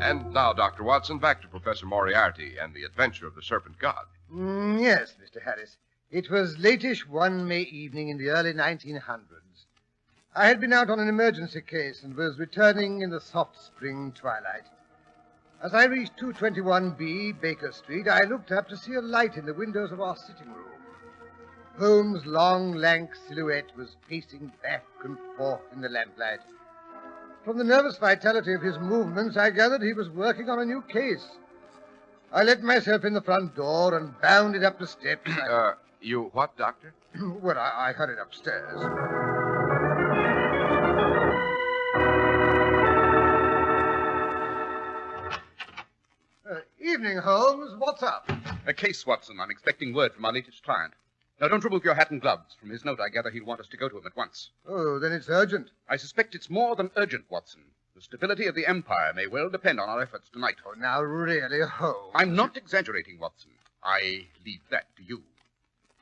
And now, Dr. Watson, back to Professor Moriarty and the adventure of the Serpent God. Yes, Mr. Harris. It was latish one May evening in the early 1900s. I had been out on an emergency case and was returning in the soft spring twilight. As I reached 221B Baker Street, I looked up to see a light in the windows of our sitting room. Holmes' long, lank silhouette was pacing back and forth in the lamplight. From the nervous vitality of his movements, I gathered he was working on a new case. I let myself in the front door and bounded up the steps. You what, Doctor? Well, I hurried upstairs. Evening, Holmes. What's up? A case, Watson. I'm expecting word from our latest client. Now, don't remove your hat and gloves. From his note, I gather he'll want us to go to him at once. Oh, then it's urgent. I suspect it's more than urgent, Watson. The stability of the Empire may well depend on our efforts tonight. Oh, now, really, Holmes. I'm not exaggerating, Watson. I leave that to you.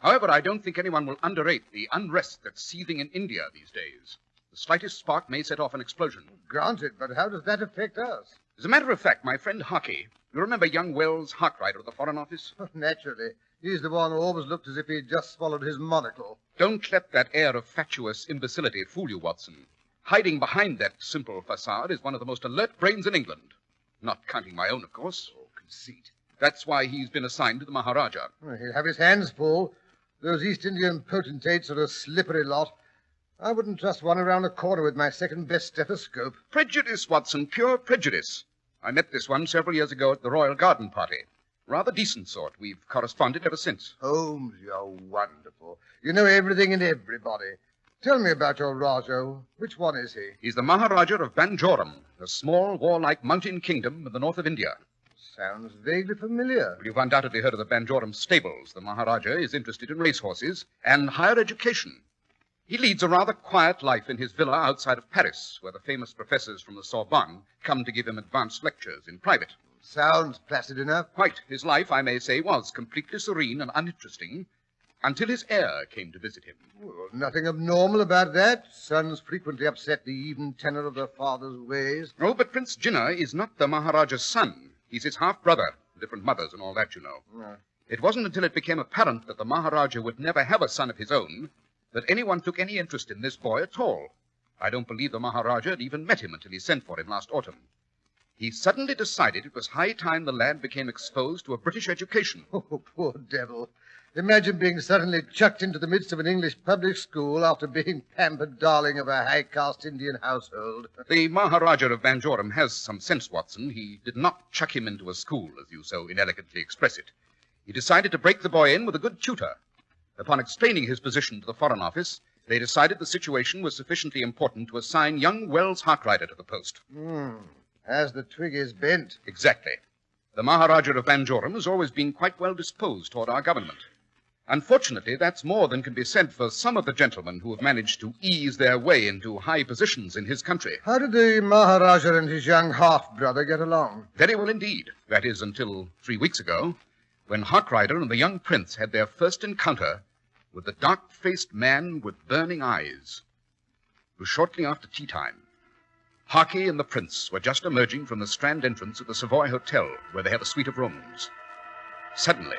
However, I don't think anyone will underrate the unrest that's seething in India these days. The slightest spark may set off an explosion. Granted, but how does that affect us? As a matter of fact, my friend Harkey, you remember young Wells Harkrider of the Foreign Office? Naturally. He's the one who always looked as if he'd just swallowed his monocle. Don't let that air of fatuous imbecility fool you, Watson. Hiding behind that simple facade is one of the most alert brains in England. Not counting my own, of course. Oh, conceit. That's why he's been assigned to the Maharaja. Well, he'll have his hands full. Those East Indian potentates are a slippery lot. I wouldn't trust one around a corner with my second-best stethoscope. Prejudice, Watson, pure prejudice. I met this one several years ago at the Royal Garden Party. Rather decent sort. We've corresponded ever since. Holmes, you're wonderful. You know everything and everybody. Tell me about your Raja. Which one is he? He's the Maharaja of Banjoram, a small, warlike mountain kingdom in the north of India. Sounds vaguely familiar. You've undoubtedly heard of the Banjoram stables. The Maharaja is interested in racehorses and higher education. He leads a rather quiet life in his villa outside of Paris, where the famous professors from the Sorbonne come to give him advanced lectures in private. Sounds placid enough. Quite. His life, I may say, was completely serene and uninteresting until his heir came to visit him. Well, nothing abnormal about that. Sons frequently upset the even tenor of their father's ways. Oh, but Prince Jinnah is not the Maharaja's son. He's his half-brother, different mothers and all that, you know. Yeah. It wasn't until it became apparent that the Maharaja would never have a son of his own that anyone took any interest in this boy at all. I don't believe the Maharaja had even met him until he sent for him last autumn. He suddenly decided it was high time the lad became exposed to a British education. Oh, poor devil. Imagine being suddenly chucked into the midst of an English public school after being pampered darling of a high-caste Indian household. The Maharaja of Banjoram has some sense, Watson. He did not chuck him into a school, as you so inelegantly express it. He decided to break the boy in with a good tutor. Upon explaining his position to the Foreign Office, they decided the situation was sufficiently important to assign young Wells Harkrider to the post. As the twig is bent. Exactly. The Maharaja of Banjoram has always been quite well disposed toward our government. Unfortunately, that's more than can be said for some of the gentlemen who have managed to ease their way into high positions in his country. How did the Maharaja and his young half-brother get along? Very well indeed. That is, until 3 weeks ago, when Harkrider and the young prince had their first encounter with the dark-faced man with burning eyes. It was shortly after tea time. Harkey and the prince were just emerging from the Strand entrance of the Savoy Hotel, where they have a suite of rooms. Suddenly,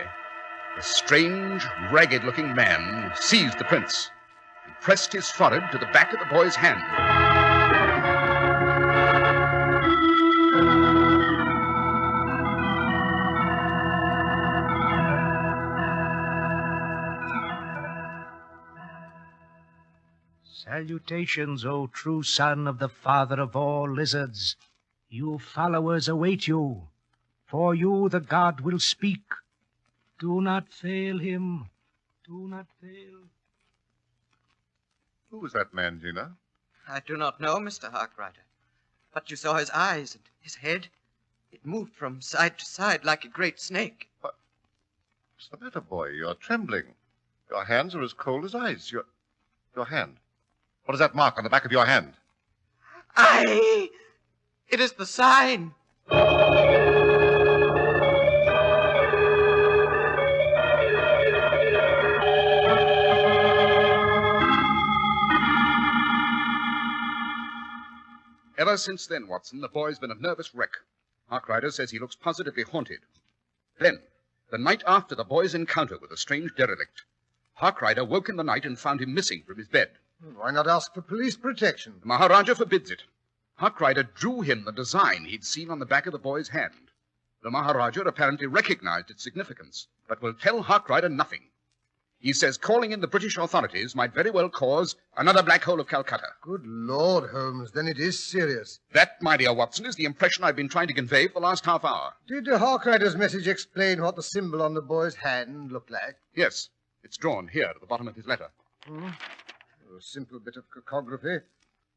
a strange, ragged-looking man seized the prince and pressed his forehead to the back of the boy's hand. Salutations, O true son of the father of all lizards. You followers await you. For you the god will speak. Do not fail him. Do not fail. Who was that man, Gina? I do not know, Mr. Harkrider. But you saw his eyes and his head. It moved from side to side like a great snake. What's the matter, boy? You're trembling. Your hands are as cold as ice. Your hand. What is that mark on the back of your hand? It is the sign. Ever since then, Watson, the boy's been a nervous wreck. Harkrider says he looks positively haunted. Then, the night after the boy's encounter with the strange derelict, Harkrider woke in the night and found him missing from his bed. Why not ask for police protection? The Maharaja forbids it. Harkrider drew him the design he'd seen on the back of the boy's hand. The Maharaja apparently recognized its significance, but will tell Harkrider nothing. He says calling in the British authorities might very well cause another Black Hole of Calcutta. Good Lord, Holmes, then it is serious. That, my dear Watson, is the impression I've been trying to convey for the last half hour. Did Harkrider's message explain what the symbol on the boy's hand looked like? Yes, it's drawn here at the bottom of his letter. A simple bit of cacography.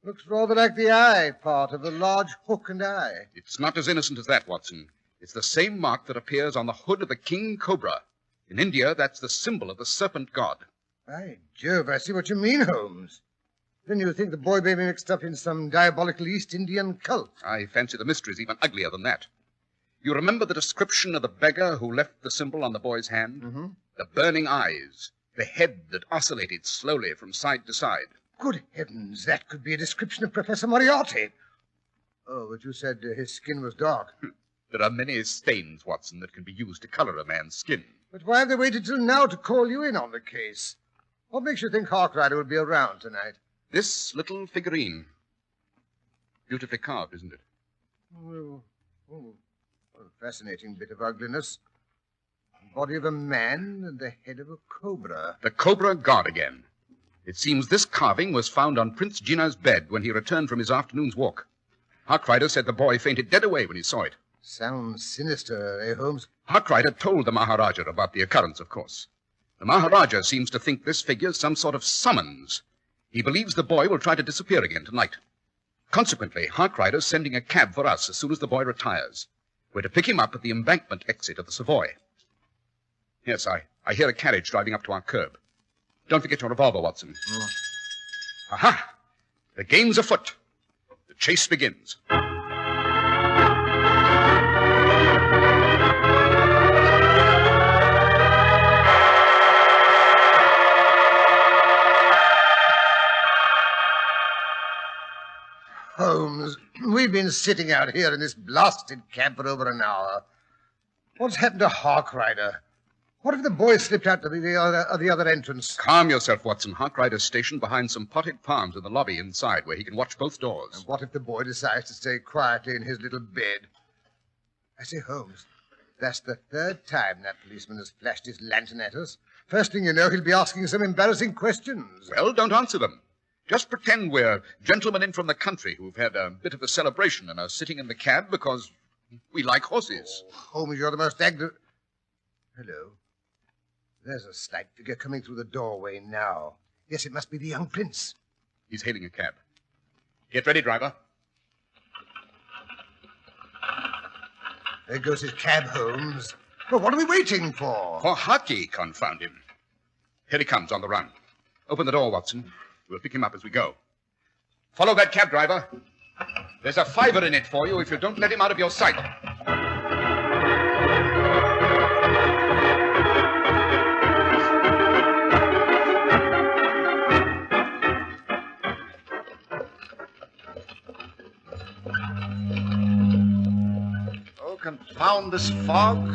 Looks rather like the eye part of the large hook and eye. It's not as innocent as that, Watson. It's the same mark that appears on the hood of the king cobra. In India, that's the symbol of the serpent god. By Jove, I see what you mean, Holmes. Then you think the boy may be mixed up in some diabolical East Indian cult. I fancy the mystery's even uglier than that. You remember the description of the beggar who left the symbol on the boy's hand? Mm-hmm. The burning eyes, the head that oscillated slowly from side to side. Good heavens, that could be a description of Professor Moriarty. Oh, but you said his skin was dark. There are many stains, Watson, that can be used to color a man's skin. But why have they waited till now to call you in on the case? What makes you think Harkrider will be around tonight? This little figurine. Beautifully carved, isn't it? Well, a fascinating bit of ugliness. The body of a man and the head of a cobra. The cobra god again. It seems this carving was found on Prince Jinnah's bed when he returned from his afternoon's walk. Harkrider said the boy fainted dead away when he saw it. Sounds sinister, eh, Holmes? Harkrider told the Maharaja about the occurrence, of course. The Maharaja seems to think this figure's some sort of summons. He believes the boy will try to disappear again tonight. Consequently, Harkrider's sending a cab for us as soon as the boy retires. We're to pick him up at the embankment exit of the Savoy. Yes, I hear a carriage driving up to our curb. Don't forget your revolver, Watson. Aha! The game's afoot. The chase begins. Holmes, we've been sitting out here in this blasted cab for over an hour. What's happened to Harkrider? What if the boy slipped out to the other entrance? Calm yourself, Watson. Harkrider's stationed behind some potted palms in the lobby inside, where he can watch both doors. And what if the boy decides to stay quietly in his little bed? I say, Holmes, that's the third time that policeman has flashed his lantern at us. First thing you know, he'll be asking some embarrassing questions. Well, don't answer them. Just pretend we're gentlemen in from the country who've had a bit of a celebration and are sitting in the cab because we like horses. Oh, Holmes, you're the most Hello. There's a slight figure coming through the doorway now. Yes, it must be the young prince. He's hailing a cab. Get ready, driver. There goes his cab, Holmes. Well, what are we waiting for? For Harky, confound him. Here he comes on the run. Open the door, Watson. We'll pick him up as we go. Follow that cab, driver. There's a $5 in it for you if you don't let him out of your sight. Oh, confound this fog.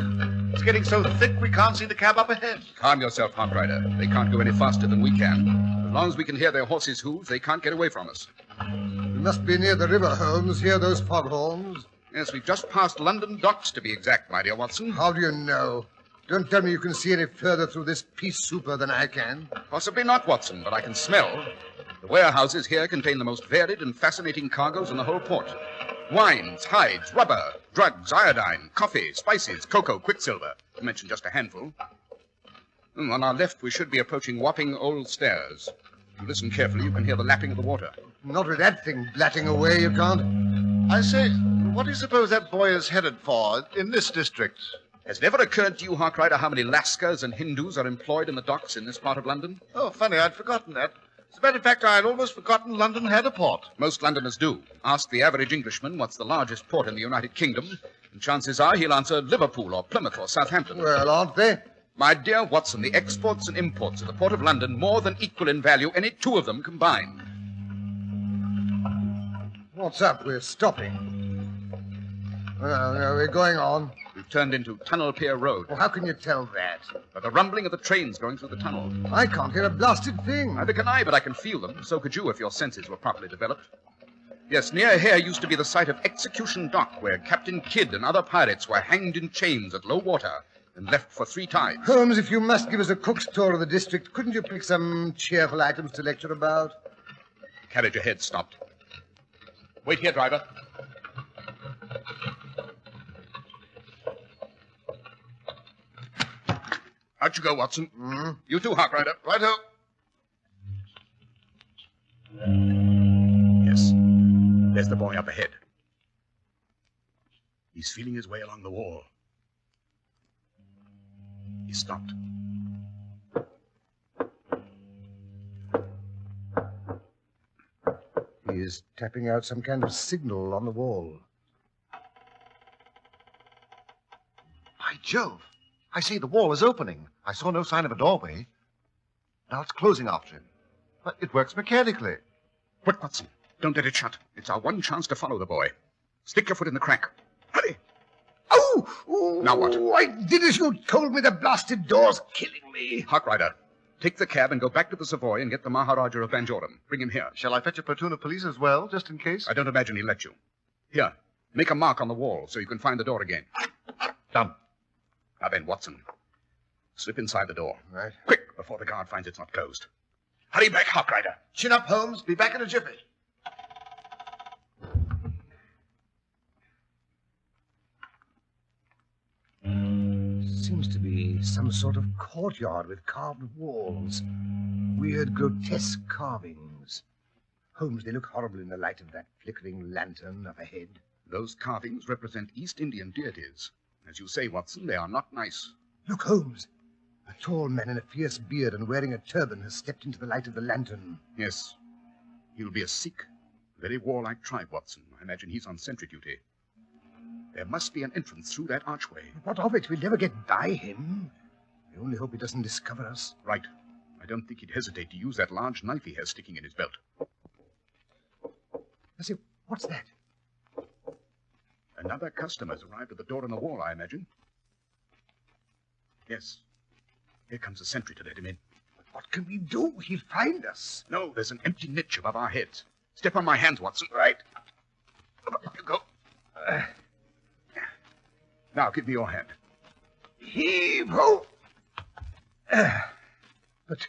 It's getting so thick we can't see the cab up ahead. Calm yourself, Harkrider. They can't go any faster than we can. As long as we can hear their horses' hooves, they can't get away from us. We must be near the river, Holmes. Hear those foghorns? Yes, we've just passed London docks, to be exact, my dear Watson. How do you know? Don't tell me you can see any further through this pea souper than I can. Possibly not, Watson, but I can smell. The warehouses here contain the most varied and fascinating cargoes in the whole port. Wines, hides, rubber, drugs, iodine, coffee, spices, cocoa, quicksilver, to mention just a handful. On our left, we should be approaching Wapping Old Stairs. If you listen carefully, you can hear the lapping of the water. Not with that thing blatting away, you can't. I say, what do you suppose that boy is headed for in this district? Has it ever occurred to you, Harkrider, how many Lascars and Hindus are employed in the docks in this part of London? Oh, funny, I'd forgotten that. As a matter of fact, I'd almost forgotten London had a port. Most Londoners do. Ask the average Englishman what's the largest port in the United Kingdom, and chances are he'll answer Liverpool or Plymouth or Southampton. Well, aren't they? My dear Watson, the exports and imports of the Port of London more than equal in value any two of them combined. What's up? We're stopping. Well, we're going on. We've turned into Tunnel Pier Road. Well, how can you tell that? By the rumbling of the trains going through the tunnel. I can't hear a blasted thing. Neither can I, but I can feel them. So could you if your senses were properly developed. Yes, near here used to be the site of Execution Dock, where Captain Kidd and other pirates were hanged in chains at low water and left for 3 tides. Holmes, if you must give us a cook's tour of the district, couldn't you pick some cheerful items to lecture about? Carriage ahead stopped. Wait here, driver. Out you go, Watson. You too, Harkrider. Righto. Yes. There's the boy up ahead. He's feeling his way along the wall. He stopped. He is tapping out some kind of signal on the wall. By Jove. I say the wall is opening. I saw no sign of a doorway. Now it's closing after him. But it works mechanically. Quick, Watson. Don't let it shut. It's our one chance to follow the boy. Stick your foot in the crack. Hurry. Oh! Now what? I did as you told me. The blasted door's killing me. Harkrider, take the cab and go back to the Savoy and get the Maharaja of Banjoram. Bring him here. Shall I fetch a platoon of police as well, just in case? I don't imagine he'll let you. Here, make a mark on the wall so you can find the door again. Done. Now then, Watson, slip inside the door. Right. Quick, before the guard finds it's not closed. Hurry back, Harkrider. Chin up, Holmes. Be back in a jiffy. Seems to be some sort of courtyard with carved walls. Weird, grotesque carvings. Holmes, they look horrible in the light of that flickering lantern up ahead. Those carvings represent East Indian deities. As you say, Watson, they are not nice. Look, Holmes. A tall man in a fierce beard and wearing a turban has stepped into the light of the lantern. Yes. He'll be a Sikh. Very warlike tribe, Watson. I imagine he's on sentry duty. There must be an entrance through that archway. What of it? We'll never get by him. I only hope he doesn't discover us. Right. I don't think he'd hesitate to use that large knife he has sticking in his belt. I say, what's that? Another customer's arrived at the door in the wall, I imagine. Yes. Here comes a sentry to let him in. What can we do? He'll find us. No, there's an empty niche above our heads. Step on my hands, Watson. Right. Up you go. Now, give me your hand. Heave-ho! But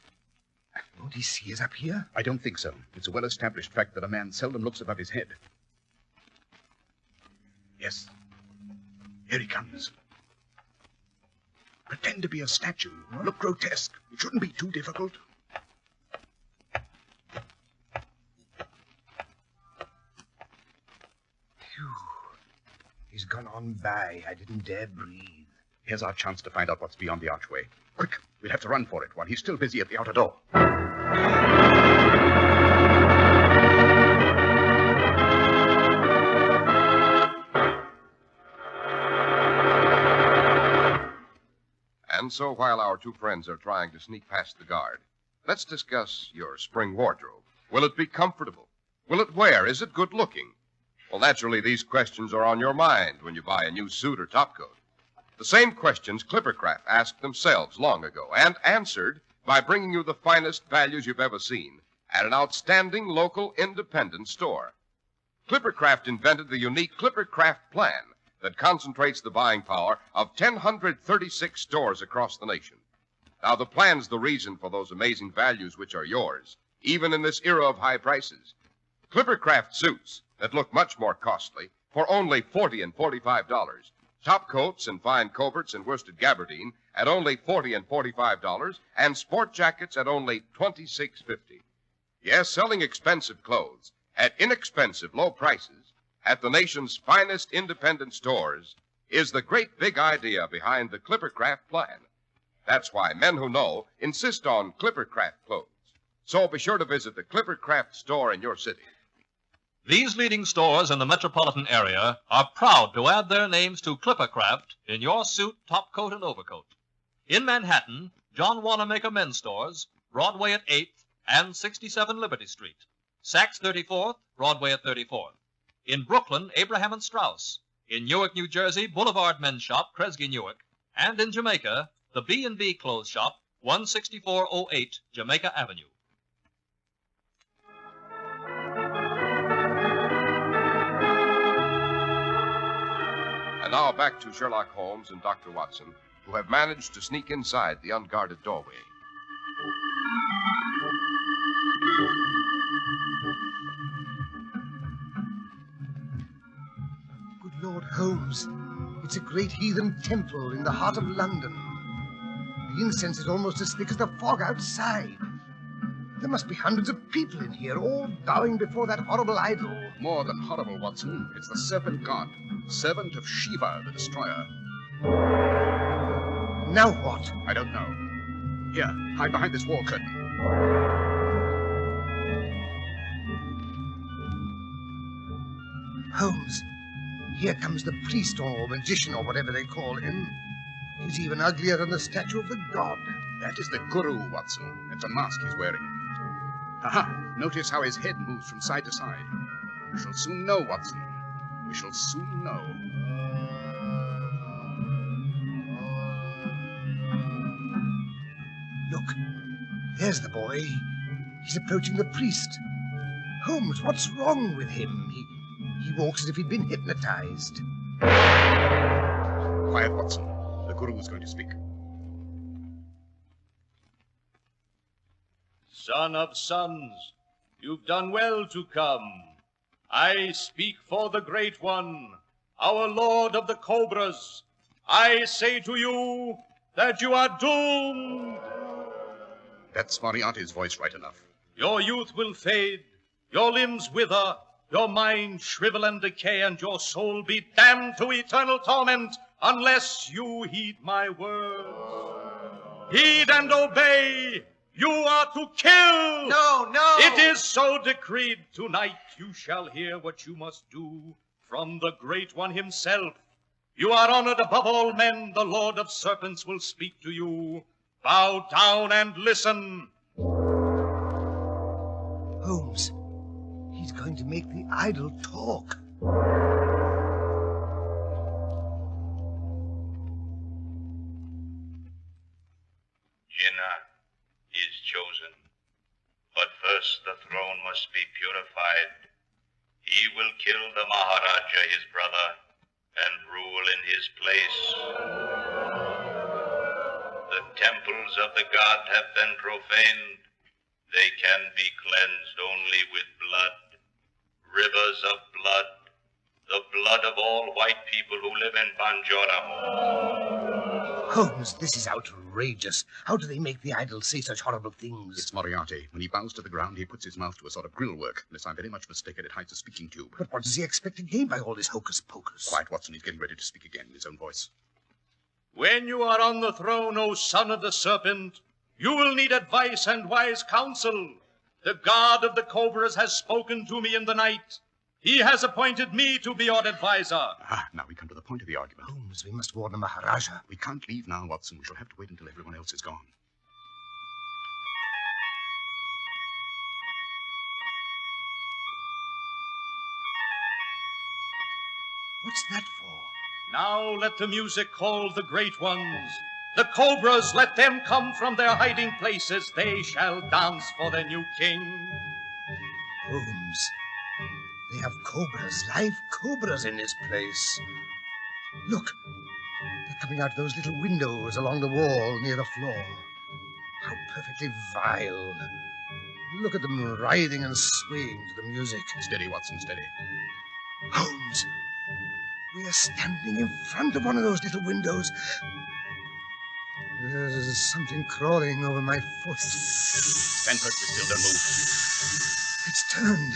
won't he see us up here? I don't think so. It's a well-established fact that a man seldom looks above his head. Yes. Here he comes. Pretend to be a statue. Look grotesque. It shouldn't be too difficult. Phew. He's gone on by. I didn't dare breathe. Here's our chance to find out what's beyond the archway. Quick, we'll have to run for it while he's still busy at the outer door. And so while our two friends are trying to sneak past the guard, let's discuss your spring wardrobe. Will it be comfortable? Will it wear? Is it good looking? Well, naturally, these questions are on your mind when you buy a new suit or topcoat. The same questions Clippercraft asked themselves long ago and answered by bringing you the finest values you've ever seen at an outstanding local independent store. Clippercraft invented the unique Clippercraft plan that concentrates the buying power of 1,036 stores across the nation. Now, the plan's the reason for those amazing values which are yours, even in this era of high prices. Clippercraft suits that look much more costly for only $40 and $45. Top coats and fine coverts and worsted gabardine at only $40 and $45, and sport jackets at only $26.50. Yes, selling expensive clothes at inexpensive low prices at the nation's finest independent stores is the great big idea behind the Clippercraft plan. That's why men who know insist on Clippercraft clothes. So be sure to visit the Clippercraft store in your city. These leading stores in the metropolitan area are proud to add their names to Clippercraft in your suit, topcoat, and overcoat. In Manhattan, John Wanamaker Men's Stores, Broadway at 8th and 67 Liberty Street. Saks 34th, Broadway at 34th. In Brooklyn, Abraham and Strauss. In Newark, New Jersey, Boulevard Men's Shop, Kresge, Newark. And in Jamaica, the B&B Clothes Shop, 16408 Jamaica Avenue. And now back to Sherlock Holmes and Dr. Watson, who have managed to sneak inside the unguarded doorway. Good Lord, Holmes. It's a great heathen temple in the heart of London. The incense is almost as thick as the fog outside. There must be hundreds of people in here, all bowing before that horrible idol. More than horrible, Watson. It's the Serpent God, servant of Shiva, the destroyer. Now what? I don't know. Here, hide behind this wall curtain. Holmes, here comes the priest or magician or whatever they call him. He's even uglier than the statue of the god. That is the Guru, Watson. It's a mask he's wearing. Aha! Notice how his head moves from side to side. We shall soon know, Watson. We shall soon know. Look, there's the boy. He's approaching the priest. Holmes, what's wrong with him? He walks as if he'd been hypnotized. Quiet, Watson. The Guru is going to speak. Son of sons, you've done well to come. I speak for the Great One, our Lord of the Cobras. I say to you that you are doomed. That's Moriarty's voice right enough. Your youth will fade, your limbs wither, your mind shrivel and decay, and your soul be damned to eternal torment unless you heed my words. Heed and obey. You are to kill! No, no! It is so decreed. Tonight you shall hear what you must do from the Great One himself. You are honored above all men. The Lord of Serpents will speak to you. Bow down and listen. Holmes, he's going to make the idol talk. Jinnah is chosen, but first the throne must be purified. He will kill the Maharaja, his brother, and rule in his place. The temples of the god have been profaned. They can be cleansed only with blood, rivers of blood, the blood of all white people who live in Banjoram. Holmes, this is outrageous. How do they make the idol say such horrible things? It's Moriarty. When he bows to the ground, he puts his mouth to a sort of grill work. Unless I'm very much mistaken, it hides a speaking tube. But what does he expect to gain by all this hocus-pocus? Quiet, Watson. He's getting ready to speak again in his own voice. When you are on the throne, O son of the serpent, you will need advice and wise counsel. The god of the cobras has spoken to me in the night. He has appointed me to be your advisor. Ah, now we come to the point of the argument. Holmes, we must warn the Maharaja. We can't leave now, Watson. We shall have to wait until everyone else is gone. What's that for? Now let the music call the great ones. The cobras, let them come from their hiding places. They shall dance for their new king. Holmes, they have cobras, live cobras in this place. Look, they're coming out those little windows along the wall near the floor. How perfectly vile. Look at them writhing and swaying to the music. Steady, Watson, steady. Holmes, we are standing in front of one of those little windows. There's something crawling over my foot. Stand first, still don't move. It's turned.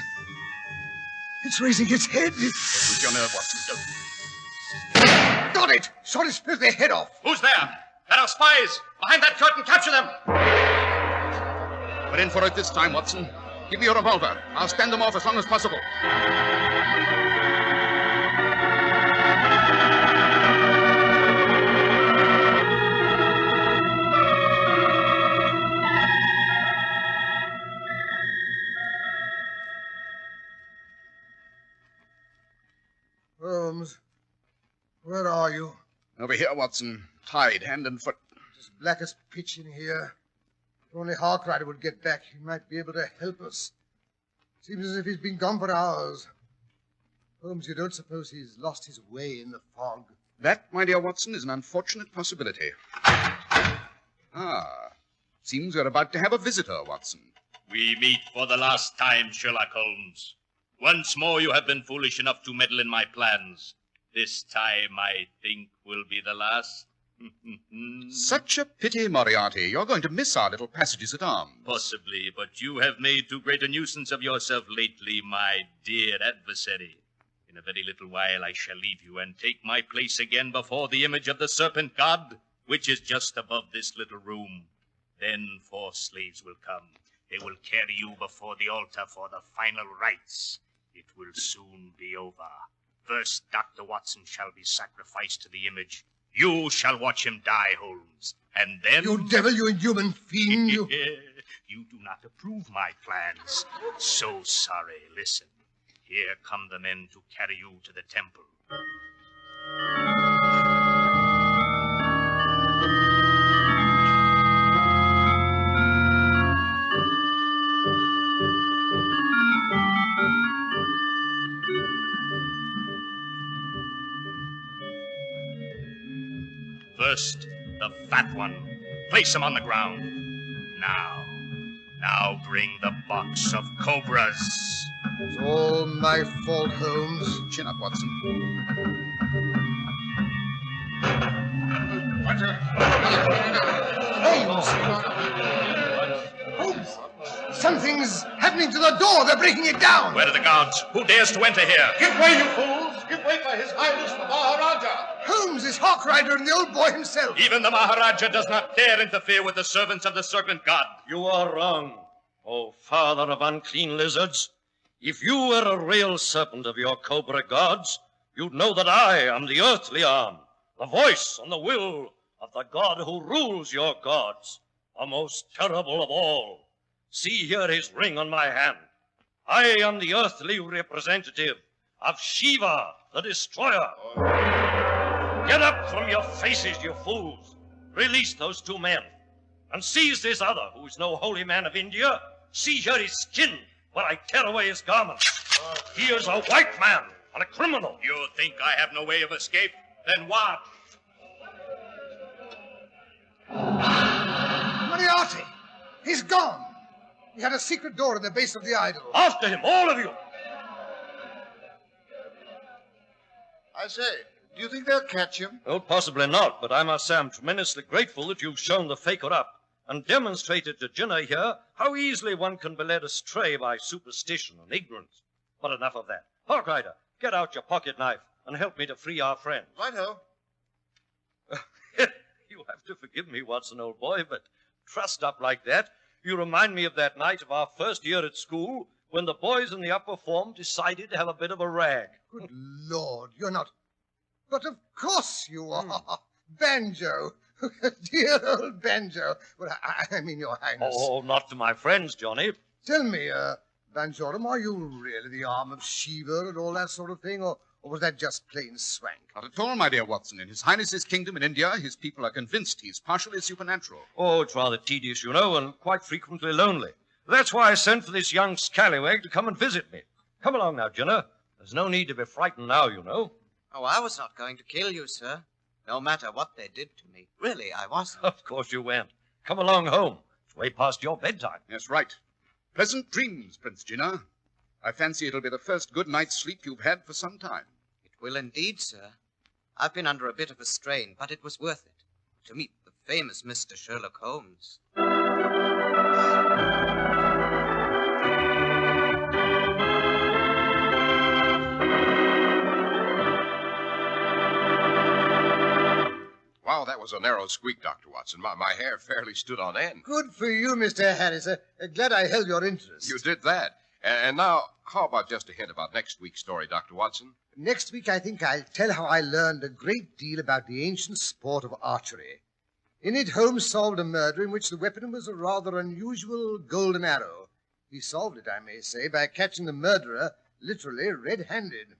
It's raising its head. Don't lose your nerve, Watson. Don't. Got it! Shot its filthy head off. Who's there? There are spies. Behind that curtain, capture them. We're in for it this time, Watson. Give me your revolver. I'll stand them off as long as possible. Holmes, Where are you? Over here, Watson. Tied hand and foot. It's as black as pitch in here. If only Harkrider would get back, he might be able to help us. Seems as if he's been gone for hours. Holmes, you don't suppose he's lost his way in the fog? That, my dear Watson, is an unfortunate possibility. Seems we're about to have a visitor, Watson. We meet for the last time, Sherlock Holmes. Once more you have been foolish enough to meddle in my plans. This time, I think, will be the last. Such a pity, Moriarty. You're going to miss our little passages at arms. Possibly, but you have made too great a nuisance of yourself lately, my dear adversary. In a very little while I shall leave you and take my place again before the image of the Serpent God, which is just above this little room. Then 4 slaves will come. They will carry you before the altar for the final rites. It will soon be over. First, Dr. Watson shall be sacrificed to the image. You shall watch him die, Holmes. And then... You devil, you inhuman fiend, you... You do not approve my plans. So sorry. Listen. Here come the men to carry you to the temple. First, the fat one. Place him on the ground. Now bring the box of cobras. It's all my fault, Holmes. Chin up, Watson. Holmes! Something's happening to the door. They're breaking it down. Where are the guards? Who dares to enter here? Give way, you fools! Give way for His Highness the Maharaja! Holmes is Harkrider and the old boy himself. Even the Maharaja does not dare interfere with the servants of the Serpent God. You are wrong, O father of unclean lizards. If you were a real serpent of your cobra gods, you'd know that I am the earthly arm, the voice and the will of the god who rules your gods, the most terrible of all. See here his ring on my hand. I am the earthly representative of Shiva, the destroyer. Get up from your faces, you fools. Release those 2 men. And seize this other, who is no holy man of India. See here his skin, while I tear away his garment. He is a white man and a criminal. You think I have no way of escape? Then watch. Moriarty! He's gone. He had a secret door at the base of the idol. After him, all of you. I say, do you think they'll catch him? Oh, possibly not, but I must say I'm tremendously grateful that you've shown the faker up and demonstrated to Jinnah here how easily one can be led astray by superstition and ignorance. But enough of that. Harkrider, get out your pocket knife and help me to free our friend. Righto. You have to forgive me, Watson, old boy, but trussed up like that, you remind me of that night of our first year at school when the boys in the upper form decided to have a bit of a rag. Good Lord, you're not... But of course you are. Banjo. Dear old Banjo. Well, I mean, Your Highness. Oh, not to my friends, Johnny. Tell me, Banjorum, are you really the arm of Shiva and all that sort of thing, or was that just plain swank? Not at all, my dear Watson. In His Highness's kingdom in India, his people are convinced he's partially supernatural. Oh, it's rather tedious, you know, and quite frequently lonely. That's why I sent for this young scallywag to come and visit me. Come along now, Jinnah. There's no need to be frightened now, you know. Oh, I was not going to kill you, sir. No matter what they did to me. Really, I wasn't. Of course you went. Come along home. It's way past your bedtime. Yes, right. Pleasant dreams, Prince Jinnah. I fancy it'll be the first good night's sleep you've had for some time. It will indeed, sir. I've been under a bit of a strain, but it was worth it. To meet the famous Mr. Sherlock Holmes. Wow, that was a narrow squeak, Dr. Watson. My hair fairly stood on end. Good for you, Mr. Harris. Glad I held your interest. You did that. And now, how about just a hint about next week's story, Dr. Watson? Next week, I think I'll tell how I learned a great deal about the ancient sport of archery. In it, Holmes solved a murder in which the weapon was a rather unusual golden arrow. He solved it, I may say, by catching the murderer literally red-handed.